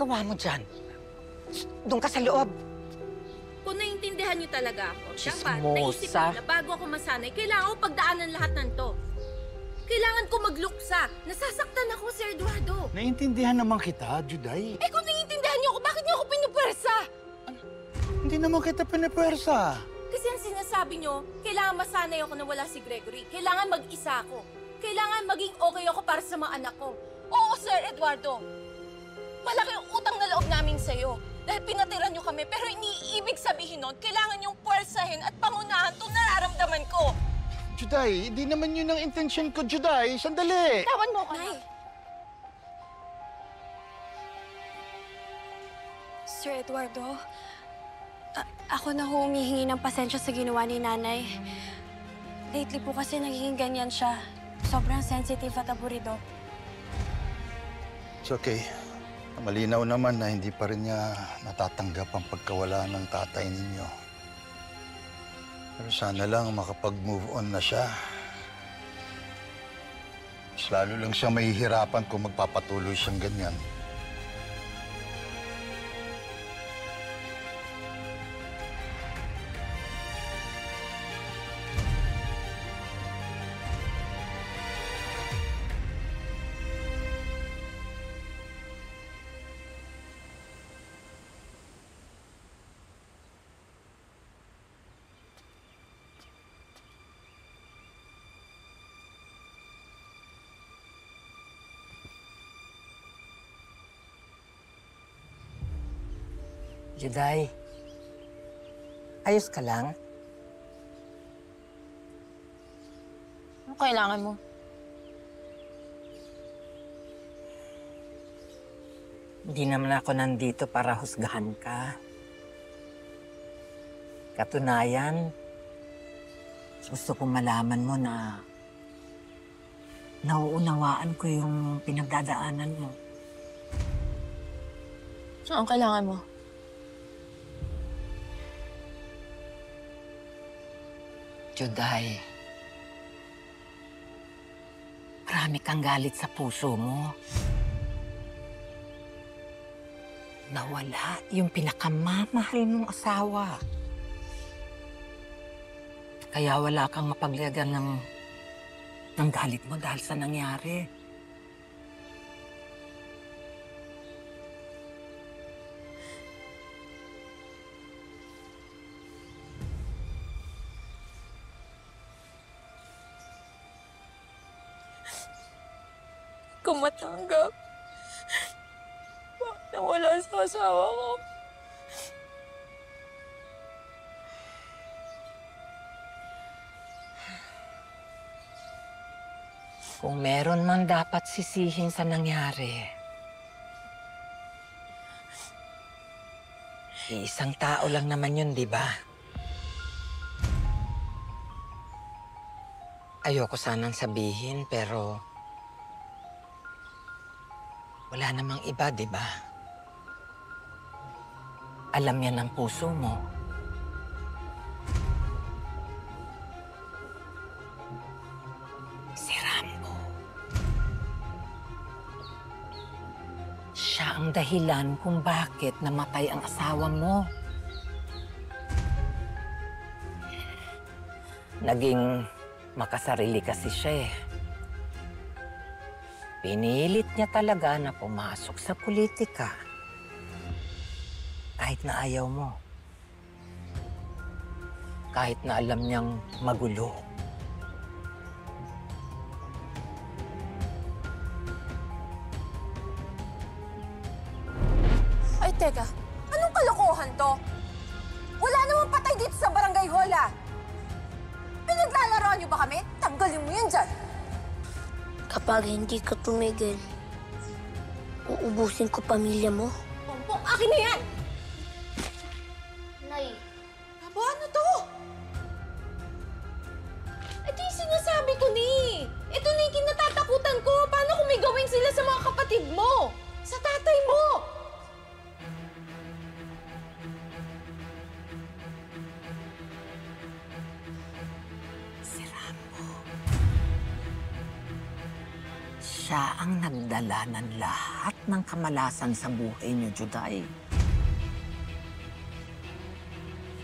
ginagawa mo dyan? Doon ka sa loob. Kung naiintindihan niyo talaga ako, dapat Chismosa. naisip ko na bago ako masanay, kailangan ko pagdaanan lahat ng to. Kailangan ko magluksa. Nasasaktan ako, Sir Eduardo. Naiintindihan naman kita, Juday. Eh kung naiintindihan niyo ako, bakit niyo ako pinupwersa? Hindi naman kita pinapwersa. Kasi ang sinasabi niyo, kailangan masanay ako na wala si Gregory. Kailangan mag-isa ako. Kailangan maging okay ako para sa mga anak ko. Oo, Sir Eduardo. Malaki ang utang na loob namin sa'yo. Dahil pinatiran niyo kami, pero iniibig sabihin nun, kailangan niyong puwersahin at pangunahan itong nararamdaman ko. Juday, hindi naman yun ang intention ko, Juday. Sandali! Tawan mo ko, Nay. Sir Eduardo, ako na humihingi ng pasensya sa ginawa ni Nanay. Lately po kasi nagiging ganyan siya. Sobrang sensitive at aburido. It's okay. Malinaw naman na hindi pa rin niya natatanggap ang pagkawala ng tatay ninyo. Pero sana lang makapag-move on na siya. Mas lalo lang siya mahihirapan kung magpapatuloy siyang ganyan. Juday, ayos ka lang? Ano kailangan mo? Hindi naman ako nandito para husgahan ka. Katunayan, gusto kong malaman mo na nauunawaan ko yung pinagdadaanan mo. So, ang kailangan mo? Juday, marami kang galit sa puso mo. Nawala yung pinakamamahal mong asawa. Kaya wala kang mapagliagan ng galit mo dahil sa nangyari. Kung matanggap. Bakit nawala sa asawa ko? Kung meron man dapat sisihin sa nangyari, isang tao lang naman yun, di ba? Ayoko sanang sabihin, pero wala namang iba, di ba? Alam yan ng puso mo. Si Rambo. Siya ang dahilan kung bakit namatay ang asawa mo. Naging makasarili kasi siya eh. Pinilit niya talaga na pumasok sa politika. Kahit na ayaw mo. Kahit na alam niyang magulo. Ay, teka. Anong kalokohan to? Wala namang patay dito sa Barangay Hola. Pinaglalaroan niyo ba kami? Tanggalin mo yan dyan. Kapag hindi ka tumigil, uubusin ko pamilya mo. Pompong, akin na yan! Nay, Aba, ano to? Ito yung sinasabi ko ni. Ito na yung kinatatakutan ko. Paano kung may gawin sila sa mga kapatid mo? Sa tatay mo? Si Rambo. Siya Siya ang nagdala ng lahat ng kamalasan sa buhay niyo, Juday.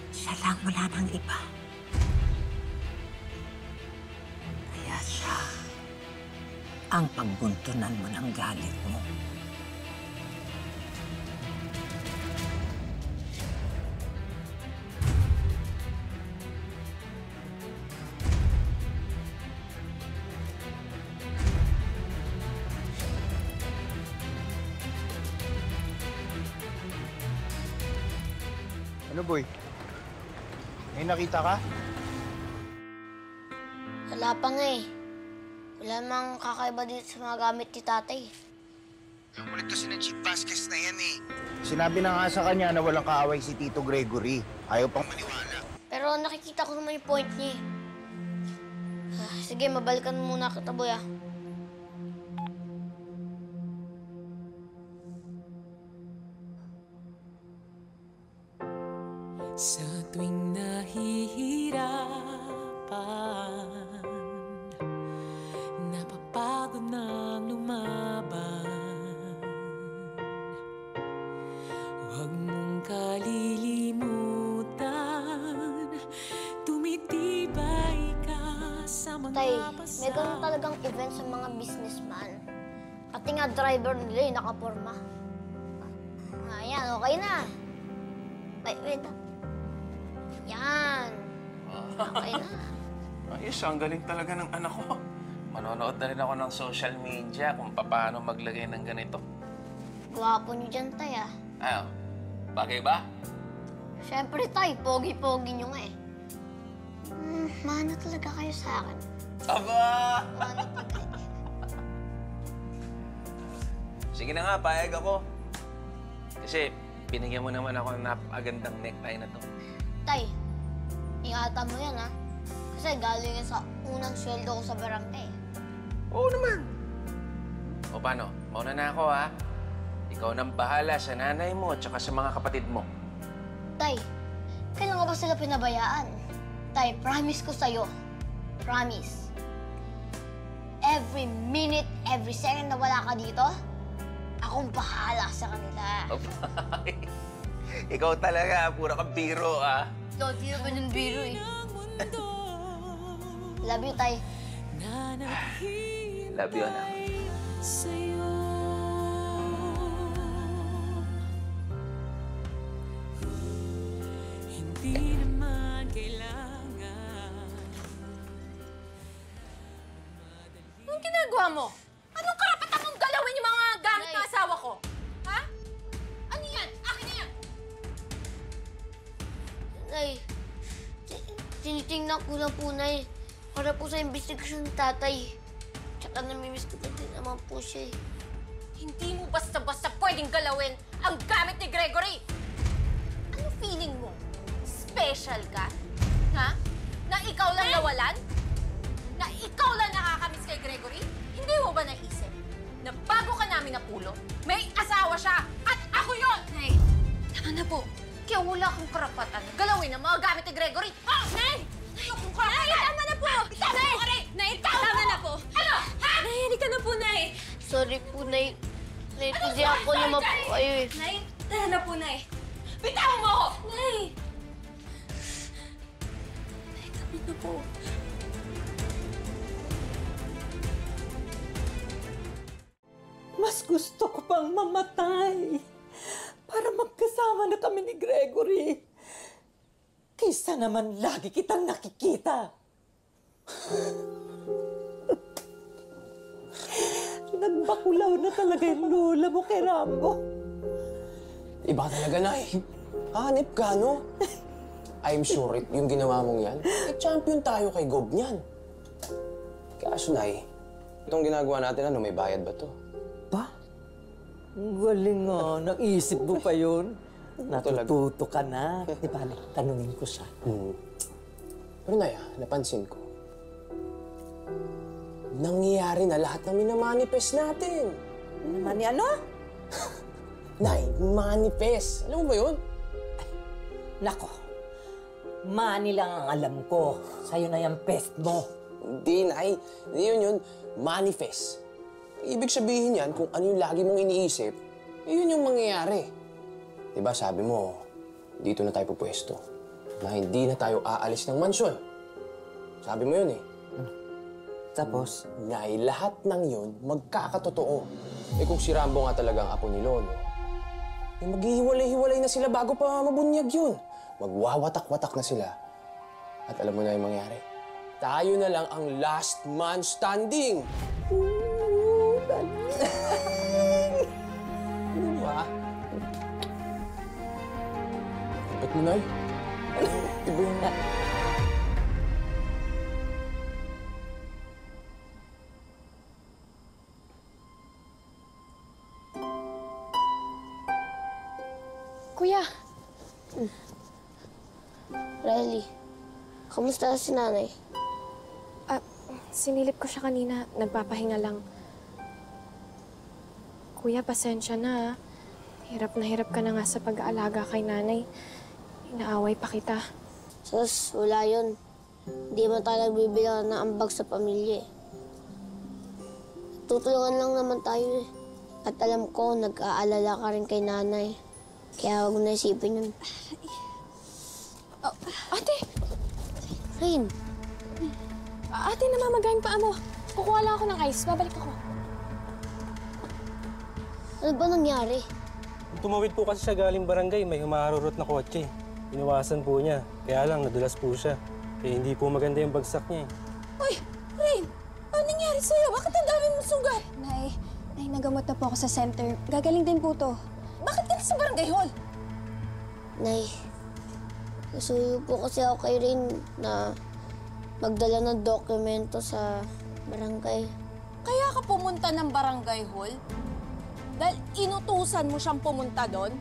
Siya lang, wala nang iba. Kaya siya ang pagbuntunan mo ng galit mo. Ano, boy? May nakita ka? Wala pa nga eh. Wala namang kakaiba dito sa mga gamit ni tatay. Ang kulit kasi ng Chief Vasquez na yan eh. Sinabi na nga sa kanya na walang kaaway si Tito Gregory. Ayaw pang maniwala. Pero nakikita ko naman yung point niya eh. Sige, mabalikan muna kita, boy ah. Sa tuwing nahihirapan, napapagod nang lumaban, huwag mong kalilimutan, tumitibay ka sa mga Tay, may ganun talagang event sa mga businessman. Pati nga driver nila yung nakaporma. Ayan, okay na. Wait. Yan. Okay na. Ayos, ang galing talaga ng anak ko. Manonood na rin ako ng social media kung paano maglagay ng ganito. Gwapo niyo dyan, Tay ah. Ano? Bagay ba? Siyempre, Tay, pogi-pogi niyo nga eh. Mana talaga kayo sa akin. Aba! Mana talaga. Sige na nga, payag ako. Kasi binigyan mo naman ako ng napakagandang necktie na to. Tay, ingatan mo yan ha. Kasi galing yan sa unang sweldo ko sa barangay. Oo naman. O paano? Mauna na ako ha. Ikaw nang bahala sa nanay mo at saka sa mga kapatid mo. Tay, kailan ko ba sila pinabayaan? Tay, promise ko sa'yo. Promise. Every minute, every second na wala ka dito, akong bahala sa kanila. Abay. Ikaw talaga, pura kang biro ah. Di naman yung biro eh. Love you, Tay. Love you, anak. sa'yo. Hindi naman kailangan. Anong ginagawa mo? Anong karapatan mong galawin yung mga gamit ng asawa ko? Ha? Ano yan? Akin na yan! Nay, tinitingnan ko lang po, Nay. Para po sa investigasyon ng tatay. Tsaka namimiss ko din naman po siya eh. Hindi mo basta-basta pwedeng galawin ang gamit ni Gregory! Ano feeling mo? Special ka? Ha? Na ikaw lang nawalan? Na ikaw lang nakakamiss kay Gregory? Hindi mo ba naisip na bago ka namin napulot, may asawa siya at ako yon? Nay, tama na po. Kaya wala akong karapatan na galawin ang mga gamit ni Gregory. Oh, Nay! Nay, tama na po! Nay, tama na po! Ano? Ha? Nay, halika na po, Nay. Sorry po, Nay. Naintindihan ko naman po kayo eh. Nay, tara na po, Nay. Bitawan mo ako! Nay! Nay, kami na po. Mas gusto ko pang mamatay para magkasama na kami ni Gregory. Kaysa naman lagi kitang nakikita. Nagbakulaw na talaga yung lola mo kay Rambo. Iba talaga, Nay. Hanip ka, no? I'm sure yung ginawa mong yan, champion tayo kay Gob niyan. Kaso, Nay, itong ginagawa natin, may bayad ba to? Ba? Ang galing nga. Naisip mo pa yun. Natututo ka na. Di ba, tanungin ko siya. Pero, Nay, napansin ko, nangyayari na lahat ng minamanifest natin. Naman ni ano? Nay, manifest. Alam mo ba yun? Nako. Mani lang ang alam ko. Sa'yo na yung pest mo. Hindi, Nay. Hindi yun. Manifest. Ibig sabihin yan, kung ano yung lagi mong iniisip, yun yung mangyayari. Diba sabi mo, dito na tayo pupwesto, na hindi na tayo aalis ng mansyon. Sabi mo yun eh. Tapos? Nay, lahat ng yun magkakatotoo. Eh kung si Rambo nga talaga ang apo ni Lolo, eh maghihiwalay-hiwalay na sila bago pa mabunyag yun. Magwawatak-watak na sila. At alam mo na yung mangyari? Tayo na lang ang last man standing. Diba? Ba't mo, Nay? Iba yung... Kuya, Riley, kamusta si nanay? sinilip ko siya kanina. Nagpapahinga lang. Kuya, pasensya na. Hirap na hirap ka na nga sa pag-aalaga kay nanay. Inaaway pa kita. Sus, wala yun. Hindi man tayo nagbibilang ng ambag sa pamilya eh. Tutulungan lang naman tayo eh. At alam ko, nag-aalala ka rin kay nanay. Kaya huwag mo na isipin yun. Ate! Rain, Ate, namamagayang paa mo. Kukuha lang ako ng ice. Babalik ako. ano ba nangyari? Tumawid po kasi siya galing barangay, may humarurot na kotse. Iniwasan po niya, kaya lang nadulas po siya. Kaya hindi po maganda yung bagsak niya eh. Uy, Rain! Ano nangyari sa'yo? Bakit ang dami mong sugat? Nay, nagamot na po ako sa center. Gagaling din po to. Bakit ka na sa barangay hall? Nay, nasuyo po kasi ako kay Rain na magdala ng dokumento sa barangay. Kaya ka pumunta ng barangay hall? Dahil inutusan mo siyang pumunta doon?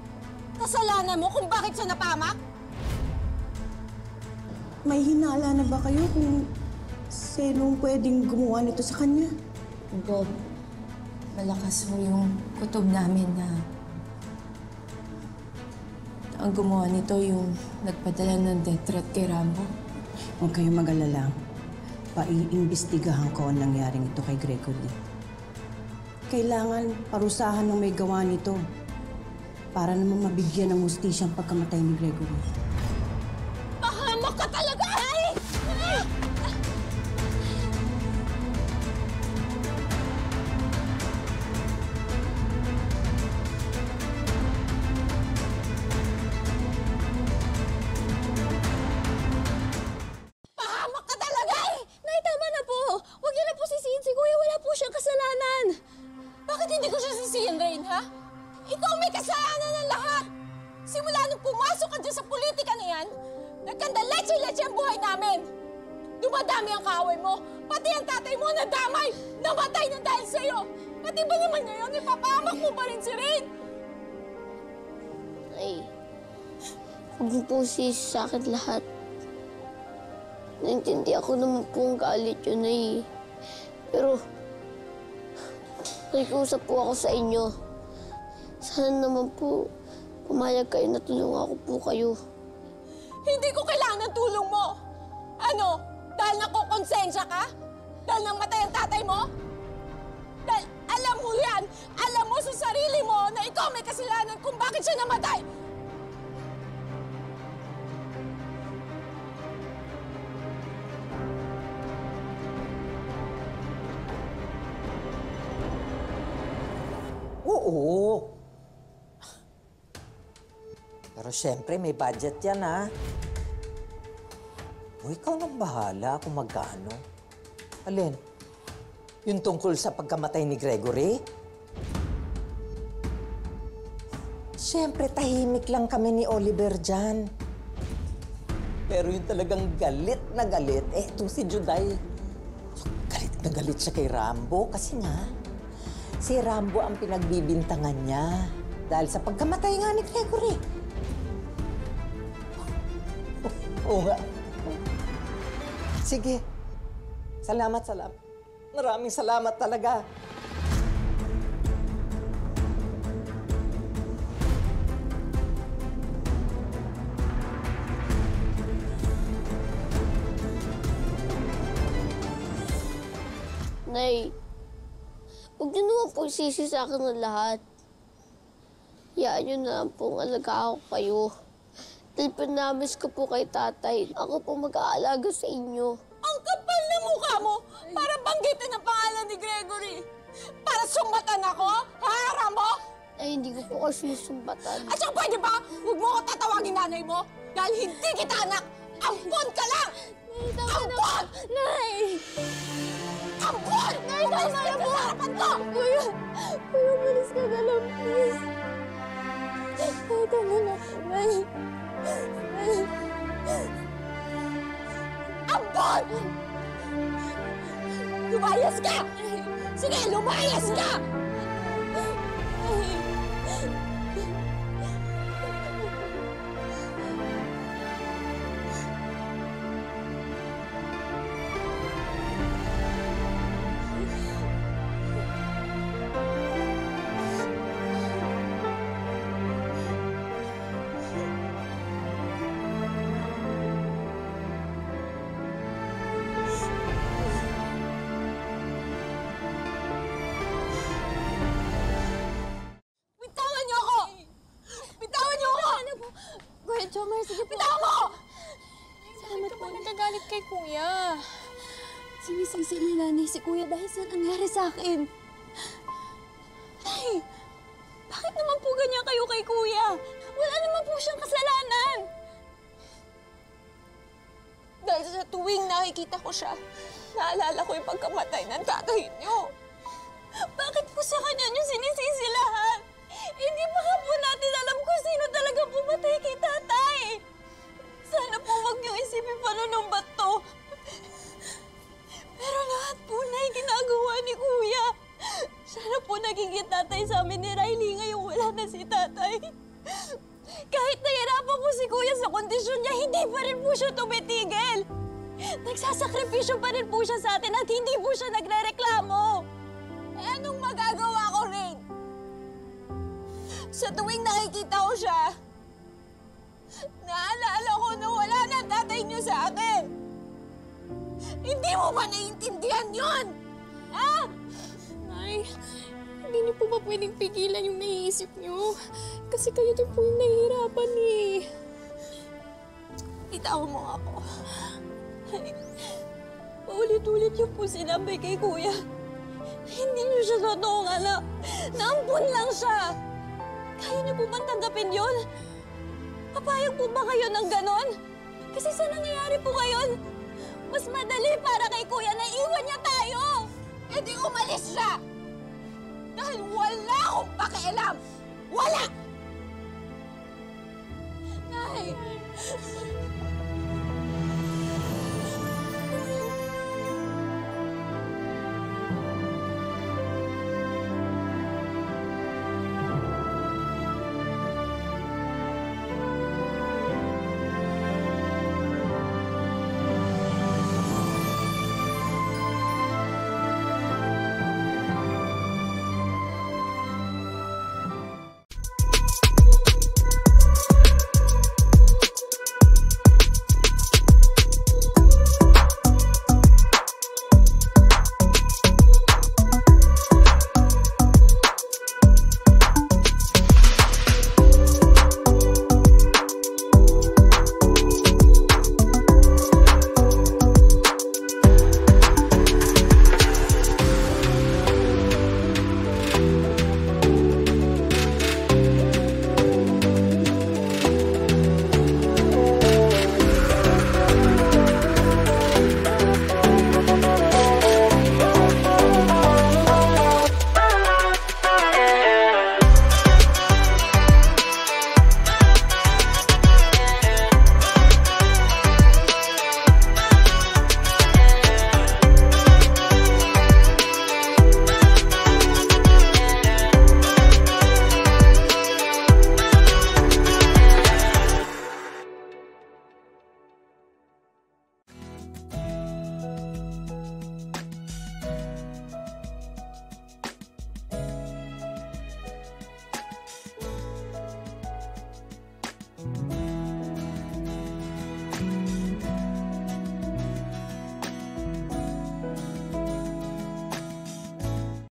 Kasalanan mo kung bakit siya napamak? May hinala na ba kayo kung sinong pwedeng gumawa nito sa kanya? Bob, malakas mo yung kutob namin na ang gumawa nito yung nagpadala ng death threat kay Rambo. Huwag kayong mag-alala. Paiimbestigahan ko ang nangyaring ito kay Gregory. Kailangan parusahan ng may gawa nito para naman mabigyan ng hustisya ang pagkamatay ni Gregory. Pahamak ka talaga! Ay! Ay! Pahamak ka talaga! Nay, tama na po! Huwag niyo na po sisihin si Kuya. Wala po siyang kasalanan! Bakit hindi ko siya sisihin, Rain, ha? Ikaw may kasalanan ng lahat! Simula nung pumasok ka dyan sa politika na yan, nagkanda-leche-leche ang buhay namin! Dumadami ang kaaway mo, pati ang tatay mo nadamay! Namatay na dahil sa'yo! Pati ba naman ngayon, ipapahamak mo pa rin si Rain? Ay, huwag mo po sisi sa akin lahat. Naintindihan ko naman po ang galit yun eh. Pero, nakikusap po ako sa inyo. Sana naman po, pumayag kayo na tulungan ko po kayo. Hindi ko kailangan ng tulong mo! Ano? Dahil nakukonsensya ka? Dahil nang matay ang tatay mo? Dahil alam mo yan! Alam mo sa sarili mo na ikaw may kasalanan kung bakit siya namatay! Oo. Pero siyempre, may budget yan, ha? O, ikaw nang bahala kung magkano. Alin? Yung tungkol sa pagkamatay ni Gregory? Siyempre, tahimik lang kami ni Oliver dyan. Pero yung talagang galit na galit, itong si Juday. Galit na galit siya kay Rambo kasi nga, si Rambo ang pinagbibintangan niya dahil sa pagkamatay nga ni Gregory. Oo nga. Sige. Salamat. Maraming salamat talaga. Nay, Huwag niyo naman po isisi sa akin ng lahat. Hayaan niyo na lang pong alagaan ko kayo. Dahil pinamis ko po kay tatay, ako po mag-aalaga sa inyo. Ang kapal na mukha mo para banggitin ang pangalan ni Gregory. Para sumbatan ako? Harap mo? Ay, hindi ko po kayo sinusumbatan. At saka pwede ba, huwag mo ako tatawagin nanay mo? Dahil hindi kita anak, ampon ka lang! Ampon! Nay! Ampon! Nay, tama na po! Harapan ko! Kuya, malis ka na lang, please. Nay, tama na po, Nay. Nay. Ampon! Lumayas ka! Sige, lumayas ka! Bitawan niyo ako! Bitawan niyo ako! Kuya Jomar, sige po. Bitawan mo! Salamat po. Nagagalit kay Kuya. Sinisisi ni Nanay si Kuya dahil sa nangyari sa akin. Nay, bakit naman po ganyan kayo kay Kuya? Wala naman po siyang kasalanan. Dahil sa tuwing nakikita ko siya, naalala ko yung pagkamatay ng tatay niyo. Bakit po sa kanya niyo sinisisi lahat? Hindi pa ka po natin alam kung sino talaga pumatay kay tatay. Sana po wag niyo isipin panunumbat to. Pero lahat po na ginagawa ni Kuya. Sana po nagiging tatay sa amin ni Riley ngayong wala na si tatay. Kahit nahirapan po si Kuya sa kondisyon niya, hindi pa rin po siya tumitigil. Nagsasakripisyo pa rin po siya sa atin at hindi po siya nagrereklamo. Eh, anong magagawa ko, Rain? Sa tuwing nakikita ko siya, naalala ko na wala na tatay niyo sa akin. Hindi mo ba naiintindihan yun? Ha? Nay, hindi niyo po ba pwedeng pigilan yung naiisip niyo? Kasi kayo din po yung nahihirapan eh. Itawan mo ako. Ay, paulit-ulit niyo po sinabi kay Kuya. Hindi niyo siya totoong anak. Naampun lang siya. Kaya niyo po bang tanggapin yun? Papayag po ba kayo ng ganon? Kasi sa nangyayari po ngayon, mas madali para kay Kuya na iwan niya tayo. E di umalis siya! Dahil wala akong pakialam! Wala! Nay!